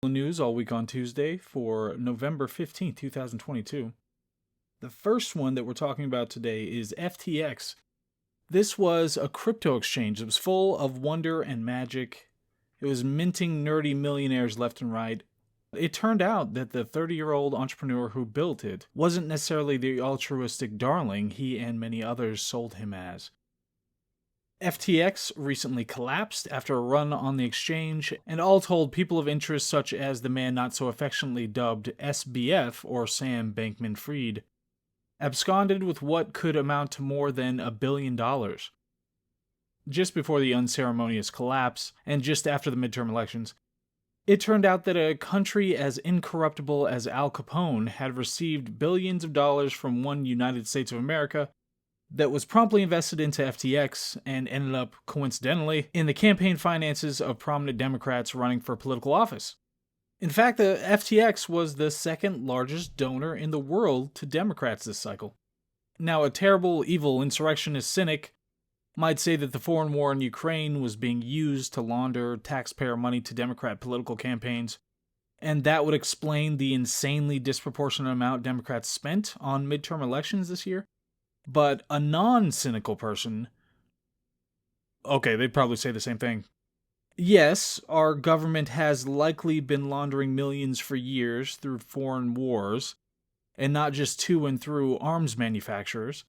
News all week on Tuesday for November 15th, 2022. The first one that we're talking about today is FTX. This was a crypto exchange that was full of wonder and magic. It was minting nerdy millionaires left and right. It turned out that the 30-year-old entrepreneur who built it wasn't necessarily the altruistic darling he and many others sold him as. FTX recently collapsed after a run on the exchange, and all told, people of interest such as the man not so affectionately dubbed SBF, or Sam Bankman-Fried, absconded with what could amount to more than $1 billion. Just before the unceremonious collapse, and just after the midterm elections, it turned out that a country as incorruptible as Al Capone had received billions of dollars from one United States of America that was promptly invested into FTX and ended up, coincidentally, in the campaign finances of prominent Democrats running for political office. In fact, the FTX was the second largest donor in the world to Democrats this cycle. Now, a terrible, evil insurrectionist cynic might say that the foreign war in Ukraine was being used to launder taxpayer money to Democrat political campaigns, and that would explain the insanely disproportionate amount Democrats spent on midterm elections this year. But a non-cynical person, okay, they'd probably say the same thing. Yes, our government has likely been laundering millions for years through foreign wars, and not just to and through arms manufacturers.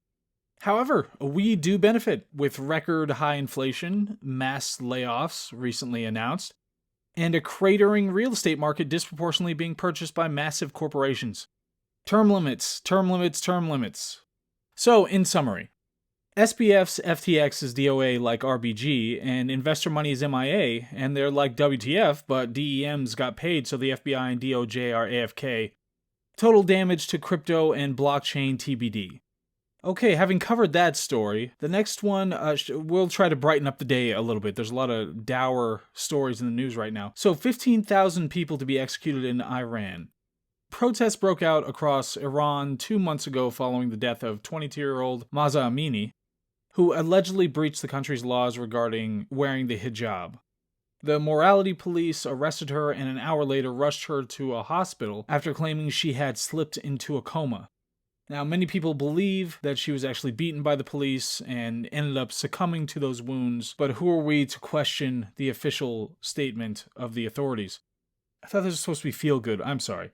However, we do benefit with record high inflation, mass layoffs recently announced, and a cratering real estate market disproportionately being purchased by massive corporations. Term limits, term limits, term limits. So, in summary, SBF's FTX is DOA like RBG, and investor money is MIA, and they're like WTF, but DEMs got paid, so the FBI and DOJ are AFK. Total damage to crypto and blockchain TBD. Okay, having covered that story, the next one, we'll try to brighten up the day a little bit. There's a lot of dour stories in the news right now. So, 15,000 people to be executed in Iran. Protests broke out across Iran 2 months ago following the death of 22-year-old Mahsa Amini, who allegedly breached the country's laws regarding wearing the hijab. The morality police arrested her and an hour later rushed her to a hospital after claiming she had slipped into a coma. Now, many people believe that she was actually beaten by the police and ended up succumbing to those wounds, but who are we to question the official statement of the authorities? I thought this was supposed to be feel-good. I'm sorry.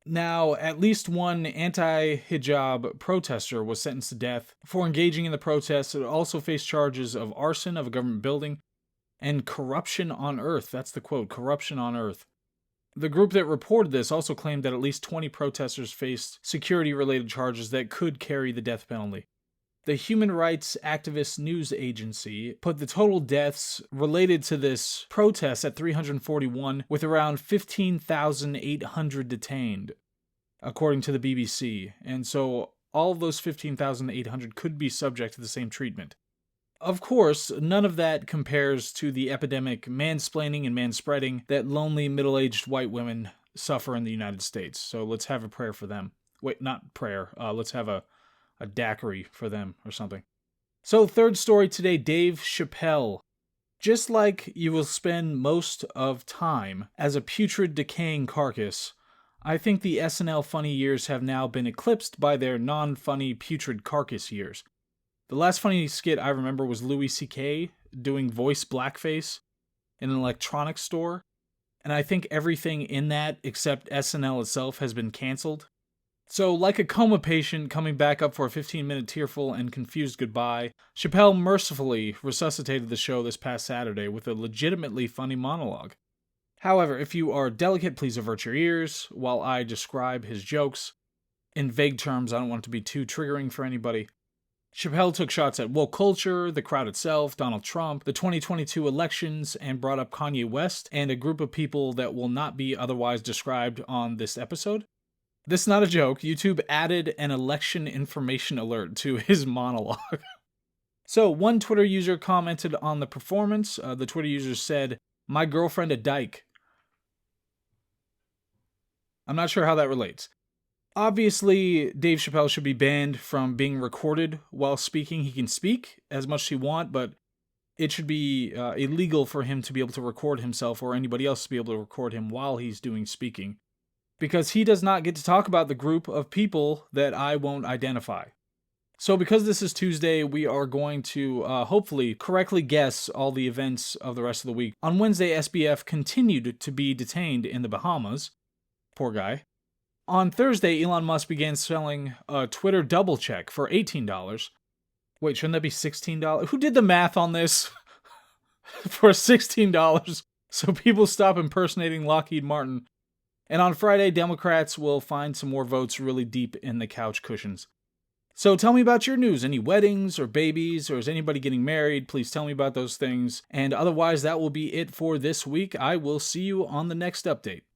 Now, at least one anti-hijab protester was sentenced to death for engaging in the protests. It also faced charges of arson of a government building and corruption on earth. That's the quote, corruption on earth. The group that reported this also claimed that at least 20 protesters faced security-related charges that could carry the death penalty. The human rights activist news agency put the total deaths related to this protest at 341, with around 15,800 detained, according to the BBC. And so all of those 15,800 could be subject to the same treatment. Of course, none of that compares to the epidemic mansplaining and manspreading that lonely middle-aged white women suffer in the United States. So let's have a prayer for them. Wait, not prayer. Let's have a daiquiri for them or something. So, third story today, Dave Chappelle. Just like you will spend most of time as a putrid, decaying carcass, I think the SNL funny years have now been eclipsed by their non-funny, putrid carcass years. The last funny skit I remember was Louis C.K. doing voice blackface in an electronics store, and I think everything in that except SNL itself has been canceled. So, like a coma patient coming back up for a 15-minute tearful and confused goodbye, Chappelle mercifully resuscitated the show this past Saturday with a legitimately funny monologue. However, if you are delicate, please avert your ears while I describe his jokes. In vague terms, I don't want it to be too triggering for anybody. Chappelle took shots at woke culture, the crowd itself, Donald Trump, the 2022 elections, and brought up Kanye West and a group of people that will not be otherwise described on this episode. This is not a joke. YouTube added an election information alert to his monologue. So, one Twitter user commented on the performance. The Twitter user said, "My girlfriend a dyke." I'm not sure how that relates. Obviously, Dave Chappelle should be banned from being recorded while speaking. He can speak as much as he wants, but it should be illegal for him to be able to record himself or anybody else to be able to record him while he's doing speaking, because he does not get to talk about the group of people that I won't identify. So because this is Tuesday, we are going to hopefully correctly guess all the events of the rest of the week. On Wednesday, SBF continued to be detained in the Bahamas. Poor guy. On Thursday, Elon Musk began selling a Twitter double check for $18. Wait, shouldn't that be $16? Who did the math on this? For $16, so people stop impersonating Lockheed Martin. And on Friday, Democrats will find some more votes really deep in the couch cushions. So tell me about your news. Any weddings or babies, or is anybody getting married? Please tell me about those things. And otherwise, that will be it for this week. I will see you on the next update.